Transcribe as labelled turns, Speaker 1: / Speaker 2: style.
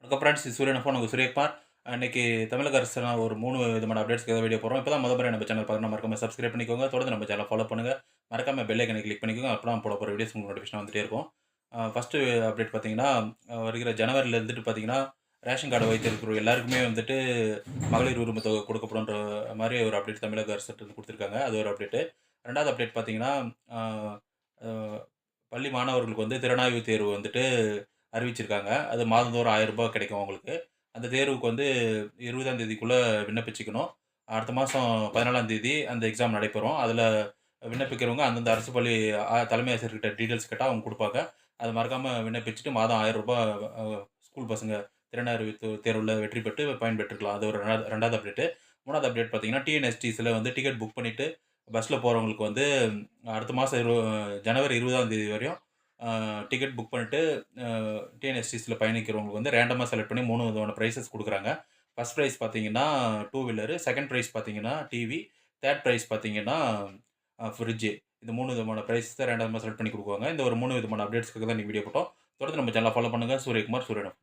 Speaker 1: வணக்கம் ஃப்ரெண்ட்ஸ். இது சூரியன் எஃப்எம். உங்க சூரியகுமார். இன்னைக்கு தமிழக அரசுல ஒரு 3 விதமான அப்டேட்ஸ்க்கு வீடியோ போடுறோம். இப்ப தான் முறையா நம்ம சேனல் பார்க்கணும், மறக்காம சப்ஸ்கிரைப் பண்ணிக்கோங்க. தொடர்ந்து நம்ம சேனல ஃபாலோ பண்ணுங்க. மறக்காம பெல் ஐகானை கிளிக் பண்ணிக்கோங்க. அப்பதான் போட போற வீடியோஸ் உங்களுக்கு நோட்டிஃபிகேஷன் வந்துட்டே இருக்கும். ஃபர்ஸ்ட்டு அப்டேட் பார்த்தீங்கன்னா, வருகிற ஜனவரில இருந்துட்டு பார்த்தீங்கன்னா, ரேஷன் கார்டு வைத்திருக்கிற எல்லாருக்குமே வந்துட்டு மகளிர் உரிமை தொகை கொடுக்கப்படுன்ற மாரி ஒரு அப்டேட் தமிழக அரசுட்டருந்து குடுத்துருக்காங்க. அது ஒரு அப்டேட்டு. 2வது அப்டேட் பார்த்தீங்கன்னா, அ அ பள்ளி மாணவர்களுக்கு வந்து திறனாய்வு தேர்வு வந்துட்டு அறிவிச்சிருக்காங்க. அது மாதந்தோறும் ரூ. 1000 கிடைக்கும் அவங்களுக்கு. அந்த தேர்வுக்கு வந்து 20ஆம் தேதிக்குள்ள விண்ணப்பிச்சுக்கணும். அடுத்த மாசம் 14ஆம் தேதி அந்த எக்ஸாம் நடைபெறும். அதில விண்ணப்பிக்கிறவங்க அந்தந்த அரசு பள்ளி தலைமை ஆசிரியர்கிட்ட டீட்டெயில்ஸ் கேட்டா அவங்க குடுப்பாங்க. அத மறக்காம விண்ணப்பிச்சுட்டு மாதம் ரூ. 1000 ஸ்கூல் பசங்க திறனறிவு தேர்வுல வெற்றி பெற்று பயன்பெற்றுக்கலாம். அது ஒரு 2வது அப்டேட்டு. 3வது அப்டேட் பார்த்தீங்கன்னா, டிஎன்எஸ்டிஸ்ல வந்து டிக்கெட் புக் பண்ணிட்டு பஸ்ல போறவங்களுக்கு வந்து அடுத்த மாசம் ஜனவரி 20ஆம் தேதி வரையும் டிக்கெட் புக் பண்ணிட்டு அ டிஎன்எஸ்டிஸ்ல பயணிக்கிறவங்களுக்கு வந்து ரேண்டமா செலக்ட் பண்ணி 3 விதமான பிரைஸஸ் குடுக்குறாங்க. ஃபர்ஸ்ட் பிரைஸ் பார்த்தீங்கன்னா, 2 வீலரு, செகண்ட் பிரைஸ் பார்த்தீங்கன்னா டிவி, தேர்ட் பிரைஸ் பார்த்தீங்கன்னா ஃப்ரிட்ஜ். இந்த 3 விதமான பிரைஸ் தான் ரேண்டமா செலக்ட் பண்ணி குடுக்குவாங்க. இந்த ஒரு 3 விதமான அப்டேட்ஸ்க்காக தான் இன்னைக்கு வீடியோ போட்டோம். தொடர்ந்து நம்ம சேனல ஃபாலோ பண்ணுங்க. சூரியகுமார், சூரியன் எஃப்.